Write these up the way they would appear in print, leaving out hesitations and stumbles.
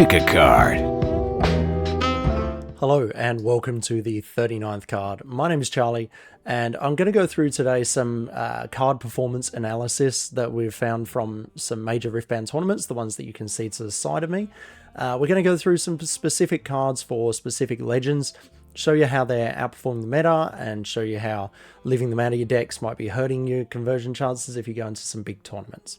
Pick a card. Hello and welcome to the 39th card. My name is Charlie and I'm going to go through today some card performance analysis that we've found from some major Riftbound tournaments, the ones that you can see to the side of me. We're going to go through some specific cards for specific legends, show you how they're outperforming the meta, and show you how leaving them out of your decks might be hurting your conversion chances if you go into some big tournaments.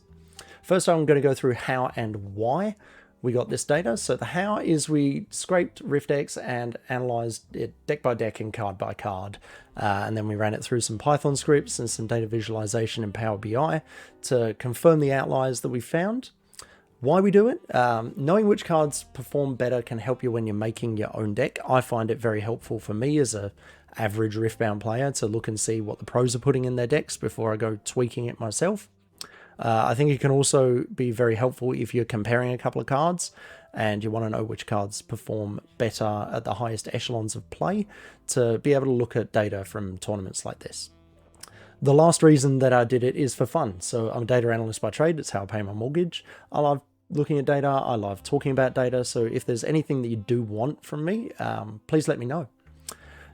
First, I'm going to go through how and why we got this data. So the how is we scraped RiftX and analyzed it deck by deck and card by card. And then we ran it through some Python scripts and some data visualization in Power BI to confirm the outliers that we found. Why we do it? Knowing which cards perform better can help you when you're making your own deck. I find it very helpful for me as a average Riftbound player to look and see what the pros are putting in their decks before I go tweaking it myself. I think it can also be very helpful if you're comparing a couple of cards and you want to know which cards perform better at the highest echelons of play, to be able to look at data from tournaments like this. The last reason that I did it is for fun. So I'm a data analyst by trade. It's how I pay my mortgage. I love looking at data. I love talking about data. So if there's anything that you do want from me, please let me know.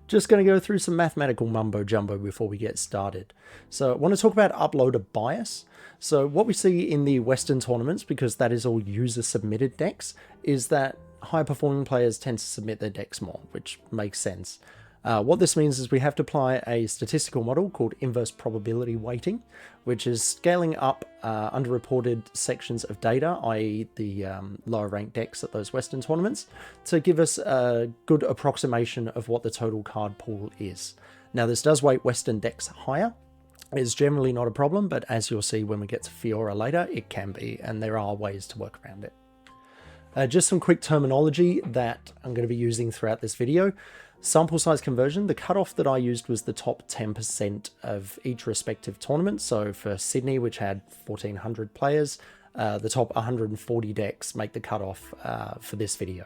Just going to go through some mathematical mumbo jumbo before we get started. So I want to talk about uploader bias. So what we see in the Western tournaments, because that is all user submitted decks, is that high performing players tend to submit their decks more, which makes sense. What this means is we have to apply a statistical model called inverse probability weighting, which is scaling up underreported sections of data, i.e. the lower ranked decks at those Western tournaments, to give us a good approximation of what the total card pool is. Now this does weight Western decks higher. It's generally not a problem, but as you'll see when we get to Fiora later, it can be, and there are ways to work around it. Just some quick terminology that I'm going to be using throughout this video. Sample size conversion, the cutoff that I used was the top 10% of each respective tournament. So for Sydney, which had 1,400 players, the top 140 decks make the cutoff for this video.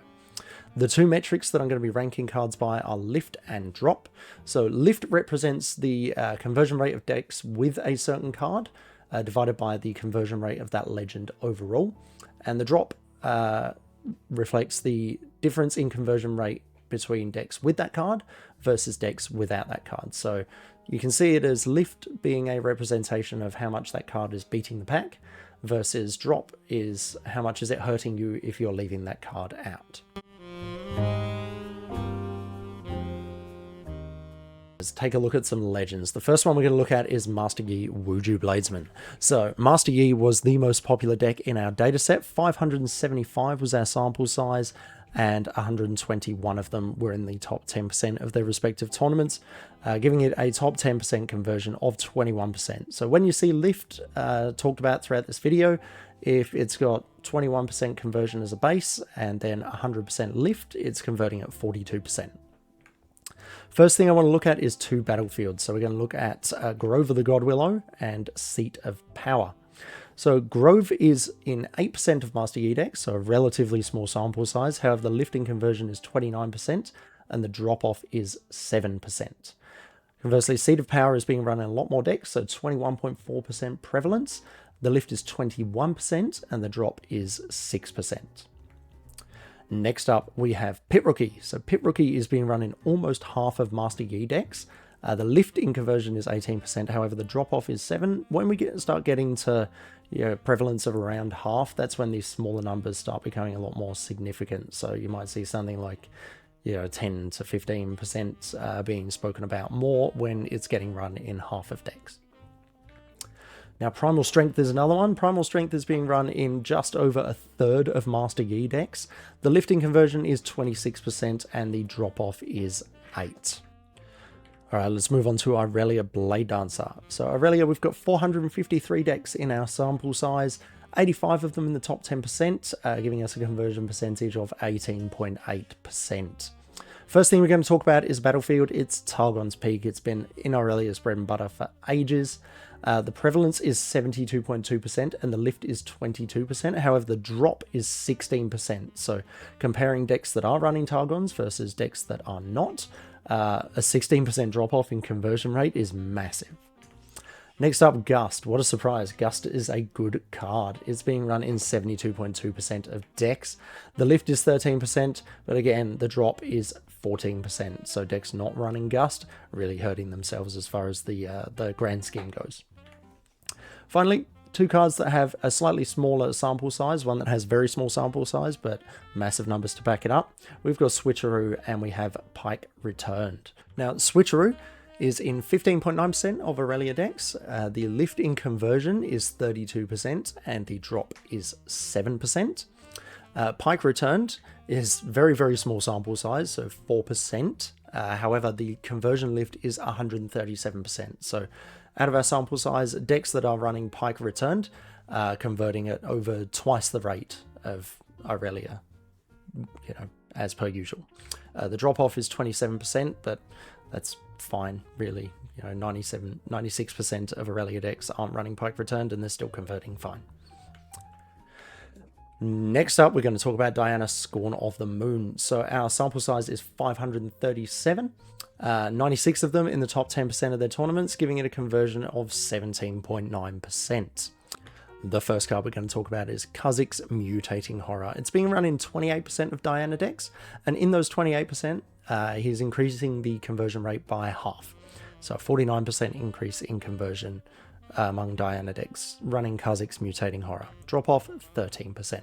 The two metrics that I'm going to be ranking cards by are lift and drop. So lift represents the conversion rate of decks with a certain card, divided by the conversion rate of that legend overall. And the drop reflects the difference in conversion rate between decks with that card versus decks without that card. So you can see it as lift being a representation of how much that card is beating the pack, versus drop is how much is it hurting you if you're leaving that card out. Let's take a look at some legends. The first one we're going to look at is Master Yi Wuju Bladesman. So Master Yi was the most popular deck in our dataset. 575 was our sample size, and 121 of them were in the top 10% of their respective tournaments, giving it a top 10% conversion of 21%. So when you see lift talked about throughout this video, if it's got 21% conversion as a base and then 100% lift, it's converting at 42%. First thing I want to look at is two battlefields. So we're going to look at Grove of the Godwillow and Seat of Power. So Grove is in 8% of Master Yi decks, so a relatively small sample size. However, the lifting conversion is 29% and the drop-off is 7%. Conversely, Seat of Power is being run in a lot more decks, so 21.4% prevalence. The lift is 21% and the drop is 6%. Next up, we have Pit Rookie. So Pit Rookie is being run in almost half of Master Yi decks. The lift in conversion is 18%, however the drop-off is 7%. When we start getting to prevalence of around half, that's when these smaller numbers start becoming a lot more significant. So you might see something like 10 to 15% being spoken about more when it's getting run in half of decks. Now, Primal Strength is another one. Primal Strength is being run in just over a third of Master Yi decks. The lifting conversion is 26% and the drop-off is 8%. All right, let's move on to Irelia Blade Dancer. So Irelia, we've got 453 decks in our sample size, 85 of them in the top 10%, giving us a conversion percentage of 18.8%. First thing we're going to talk about is Battlefield. It's Targon's Peak. It's been in Irelia's bread and butter for ages. The prevalence is 72.2% and the lift is 22%. However, the drop is 16%. So comparing decks that are running Targons versus decks that are not, a 16% drop off in conversion rate is massive. Next up, Gust. What a surprise. Gust is a good card. It's being run in 72.2% of decks. The lift is 13%, but again, the drop is 14%. So decks not running Gust, really hurting themselves as far as the grand scheme goes. Finally, two cards that have a slightly smaller sample size, one that has very small sample size, but massive numbers to back it up. We've got Switcheroo and we have Pike Returned. Now, Switcheroo is in 15.9% of Irelia decks. The lift in conversion is 32% and the drop is 7%. Pike Returned is very, very small sample size, so 4%. However, the conversion lift is 137%. So out of our sample size, decks that are running Pike Returned are converting at over twice the rate of Irelia, as per usual. The drop-off is 27%, but that's fine, really. 96% of Irelia decks aren't running Pike Returned and they're still converting fine. Next up, we're going to talk about Diana, Scorn of the Moon. So our sample size is 537. 96 of them in the top 10% of their tournaments, giving it a conversion of 17.9%. The first card we're going to talk about is Kha'Zix's Mutating Horror. It's being run in 28% of Diana decks, and in those 28%, he's increasing the conversion rate by half. So a 49% increase in conversion among Diana decks running Kha'Zix's Mutating Horror. Drop off 13%.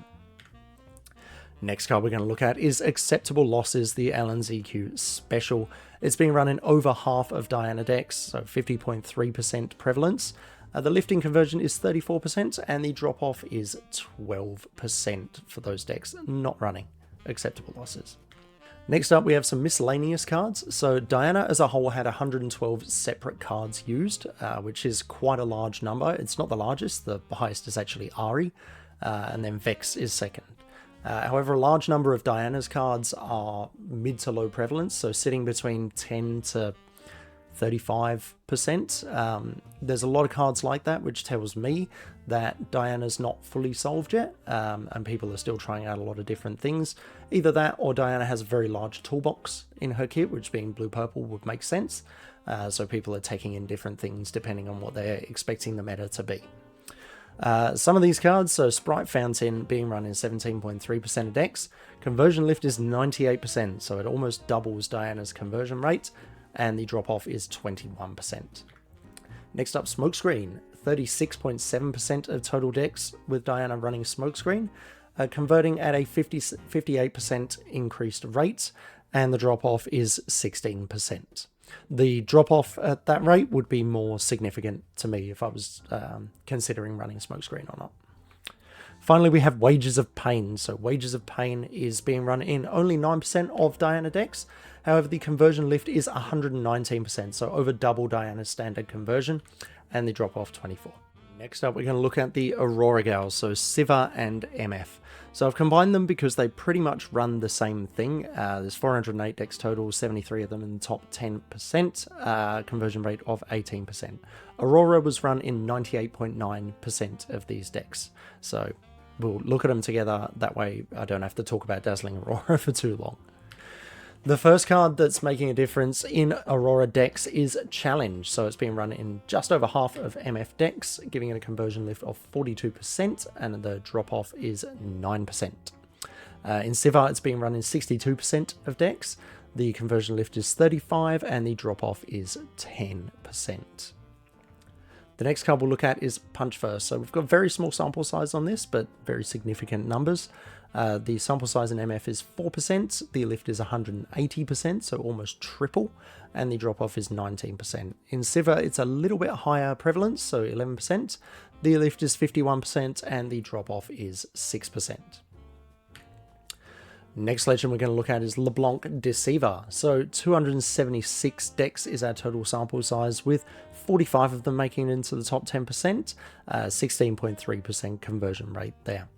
Next card we're going to look at is Acceptable Losses, the LNZQ Special. It's being run in over half of Diana decks, so 50.3% prevalence. The lifting conversion is 34% and the drop-off is 12% for those decks not running Acceptable Losses. Next up, we have some miscellaneous cards. So Diana as a whole had 112 separate cards used, which is quite a large number. It's not the largest. The highest is actually Ari, and then Vex is second. However, a large number of Diana's cards are mid to low prevalence, so sitting between 10 to 35%. There's a lot of cards like that, which tells me that Diana's not fully solved yet, and people are still trying out a lot of different things. Either that or Diana has a very large toolbox in her kit, which being blue-purple would make sense. So people are taking in different things depending on what they're expecting the meta to be. Some of these cards, so Sprite Fountain being run in 17.3% of decks. Conversion lift is 98%, so it almost doubles Diana's conversion rate, and the drop-off is 21%. Next up, Smokescreen. 36.7% of total decks with Diana running Smokescreen, converting at a 58% increased rate, and the drop-off is 16%. The drop-off at that rate would be more significant to me if I was considering running Smokescreen or not. Finally, we have Wages of Pain. So Wages of Pain is being run in only 9% of Diana decks. However, the conversion lift is 119%, so over double Diana's standard conversion, and the drop-off 24. Next up, we're going to look at the Aurora Gals, so Sivir and MF. So I've combined them because they pretty much run the same thing. There's 408 decks total, 73 of them in the top 10%, conversion rate of 18%. Aurora was run in 98.9% of these decks. So we'll look at them together, that way I don't have to talk about Dazzling Aurora for too long. The first card that's making a difference in Aurora decks is Challenge. So it's being run in just over half of MF decks, giving it a conversion lift of 42%, and the drop-off is 9%. In Sivir, it's being run in 62% of decks. The conversion lift is 35%, and the drop-off is 10%. The next card we'll look at is Punch First. So we've got very small sample size on this, but very significant numbers. The sample size in MF is 4%, the lift is 180%, so almost triple, and the drop-off is 19%. In Sivir, it's a little bit higher prevalence, so 11%, the lift is 51%, and the drop-off is 6%. Next legend we're going to look at is LeBlanc Deceiver. So 276 decks is our total sample size, with 45 of them making it into the top 10%, 16.3% conversion rate there.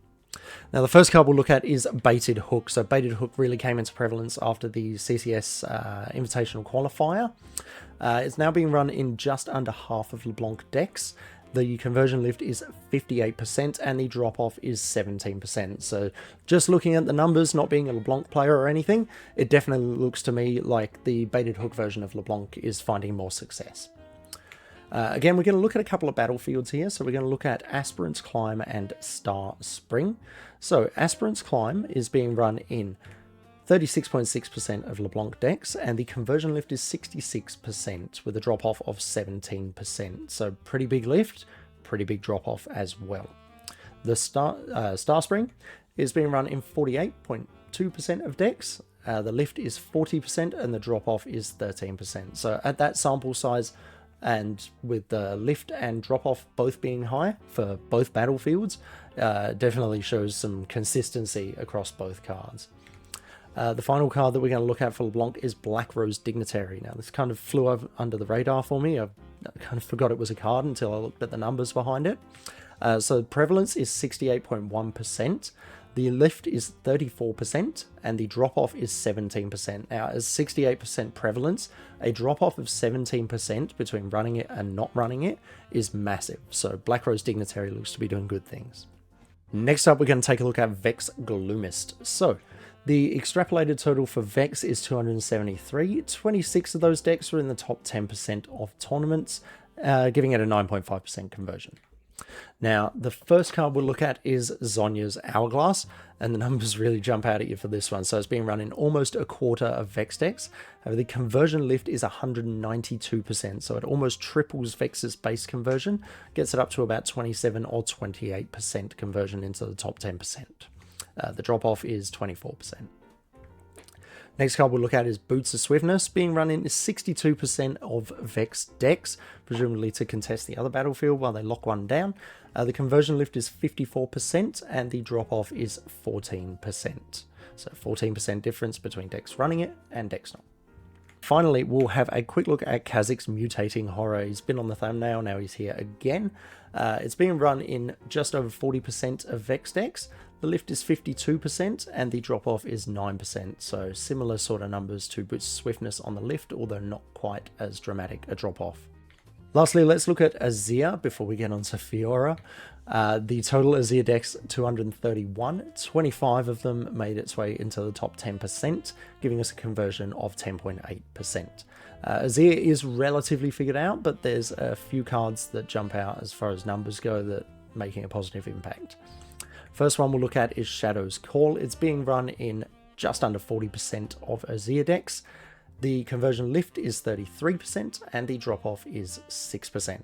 Now the first card we'll look at is Baited Hook. So Baited Hook really came into prevalence after the CCS Invitational Qualifier. It's now being run in just under half of LeBlanc decks. The conversion lift is 58% and the drop-off is 17%. So just looking at the numbers, not being a LeBlanc player or anything, it definitely looks to me like the Baited Hook version of LeBlanc is finding more success. Again, we're going to look at a couple of battlefields here. So we're going to look at Aspirant's Climb and Star Spring. So Aspirant's Climb is being run in 36.6% of LeBlanc decks, and the conversion lift is 66% with a drop-off of 17%. So pretty big lift, pretty big drop-off as well. The Star Spring is being run in 48.2% of decks. The lift is 40% and the drop-off is 13%. So at that sample size, and with the lift and drop-off both being high for both battlefields, definitely shows some consistency across both cards. The final card that we're going to look at for LeBlanc is Black Rose Dignitary. Now, this kind of flew under the radar for me. I kind of forgot it was a card until I looked at the numbers behind it. So prevalence is 68.1%. The lift is 34% and the drop-off is 17%. Now, as 68% prevalence, a drop-off of 17% between running it and not running it is massive. So Black Rose Dignitary looks to be doing good things. Next up, we're going to take a look at Vex Gloomist. So the extrapolated total for Vex is 273. 26 of those decks are in the top 10% of tournaments, giving it a 9.5% conversion. Now, the first card we'll look at is Zhonya's Hourglass, and the numbers really jump out at you for this one. So it's being run in almost a quarter of Vex decks. The conversion lift is 192%, so it almost triples Vex's base conversion, gets it up to about 27 or 28% conversion into the top 10%. The drop-off is 24%. Next card we'll look at is Boots of Swiftness, being run in 62% of Vex decks, presumably to contest the other battlefield while they lock one down. The conversion lift is 54% and the drop-off is 14%. So 14% difference between decks running it and decks not. Finally, we'll have a quick look at Kha'Zix's Mutating Horror. He's been on the thumbnail, now he's here again. It's being run in just over 40% of Vex decks. The lift is 52% and the drop-off is 9%, so similar sort of numbers to Boots of Swiftness on the lift, although not quite as dramatic a drop-off. Lastly, let's look at Azir before we get on to Fiora. The total Azir decks, 231. 25 of them made its way into the top 10%, giving us a conversion of 10.8%. Azir is relatively figured out, but there's a few cards that jump out as far as numbers go that making a positive impact. First one we'll look at is Shadow's Call. It's being run in just under 40% of Azir decks. The conversion lift is 33% and the drop-off is 6%.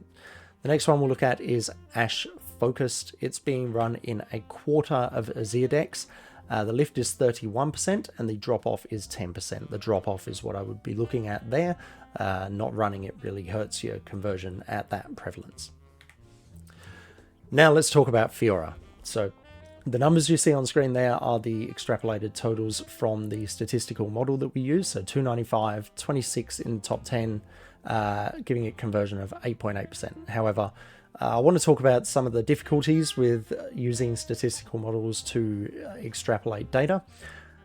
The next one we'll look at is Ash Focused. It's being run in a quarter of Azir decks. The lift is 31% and the drop-off is 10%. The drop-off is what I would be looking at there. Not running it really hurts your conversion at that prevalence. Now let's talk about Fiora. So the numbers you see on screen there are the extrapolated totals from the statistical model that we use. So 295, 26 in the top 10, giving it conversion of 8.8%. However, I want to talk about some of the difficulties with using statistical models to extrapolate data.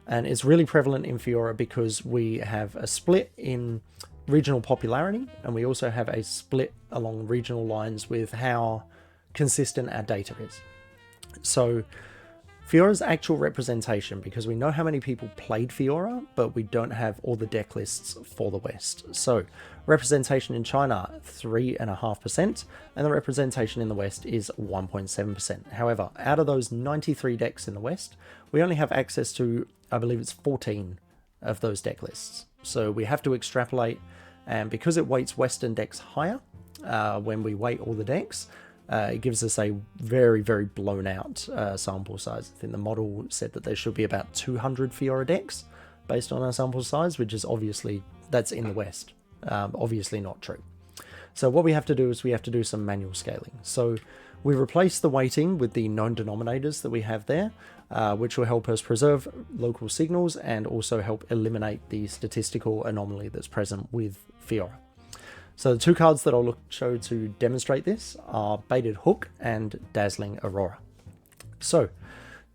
And it's really prevalent in Fiora because we have a split in regional popularity, and we also have a split along regional lines with how consistent our data is. So Fiora's actual representation, because we know how many people played Fiora, but we don't have all the deck lists for the West. So representation in China, 3.5%, and the representation in the West is 1.7%. However, out of those 93 decks in the West, we only have access to, I believe it's 14 of those deck lists. So we have to extrapolate, and because it weights Western decks higher, when we weight all the decks, it gives us a very, very blown out sample size. I think the model said that there should be about 200 Fiora decks based on our sample size, which is obviously, that's in the West. Obviously not true. So what we have to do is we have to do some manual scaling. So we replace the weighting with the known denominators that we have there, which will help us preserve local signals and also help eliminate the statistical anomaly that's present with Fiora. So the two cards that I'll show to demonstrate this are Baited Hook and Dazzling Aurora. So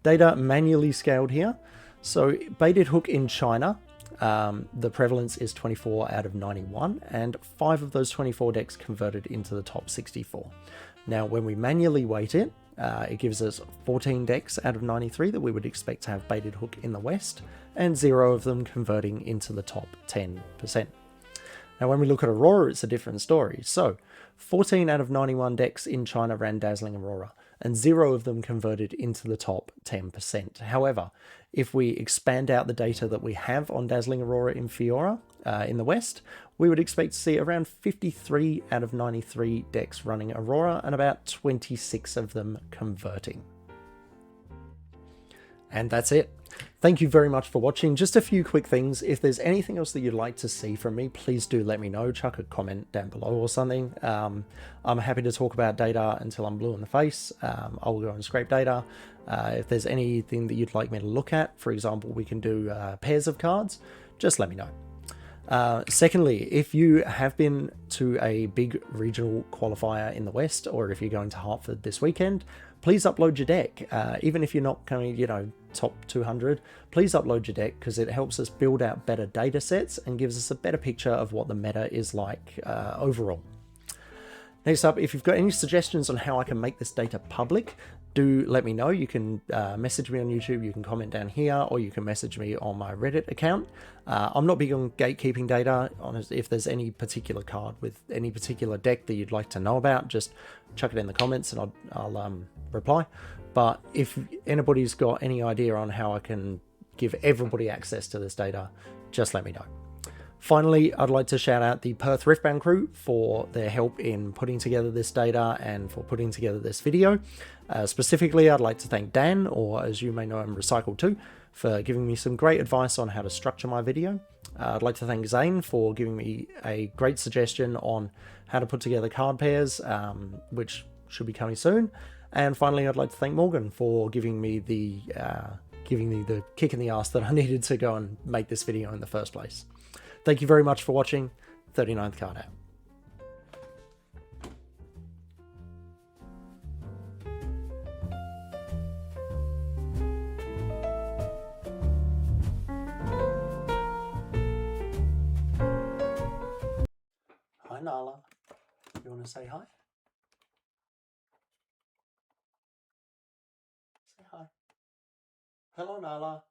data manually scaled here. So Baited Hook in China, the prevalence is 24 out of 91, and 5 of those 24 decks converted into the top 64. Now when we manually weight it, it gives us 14 decks out of 93 that we would expect to have Baited Hook in the West, and 0 of them converting into the top 10%. Now, when we look at Aurora, it's a different story. So, 14 out of 91 decks in China ran Dazzling Aurora, and 0 of them converted into the top 10%. However, if we expand out the data that we have on Dazzling Aurora in Fiora in the West, we would expect to see around 53 out of 93 decks running Aurora and about 26 of them converting. And that's it. Thank you very much for watching. Just a few quick things. If there's anything else that you'd like to see from me, please do let me know. Chuck a comment down below or something. I'm happy to talk about data until I'm blue in the face. I'll go and scrape data. If there's anything that you'd like me to look at, for example, we can do pairs of cards, just let me know. Secondly, if you have been to a big regional qualifier in the West, or if you're going to Hartford this weekend, please upload your deck. Even if you're not coming, top 200, please upload your deck because it helps us build out better data sets and gives us a better picture of what the meta is like overall. Next up, if you've got any suggestions on how I can make this data public, do let me know. You can message me on YouTube, you can comment down here, or you can message me on my Reddit account. I'm not big on gatekeeping data. If there's any particular card with any particular deck that you'd like to know about, just chuck it in the comments and I'll reply. But if anybody's got any idea on how I can give everybody access to this data, just let me know. Finally, I'd like to shout out the Perth Riftbound crew for their help in putting together this data and for putting together this video. Specifically, I'd like to thank Dan, or as you may know him, Recycle2, for giving me some great advice on how to structure my video. I'd like to thank Zane for giving me a great suggestion on how to put together card pairs, which should be coming soon. And finally, I'd like to thank Morgan for giving me the kick in the ass that I needed to go and make this video in the first place. Thank you very much for watching. 39th card out. Hi, Nala. You want to say hi? Say hi. Hello, Nala.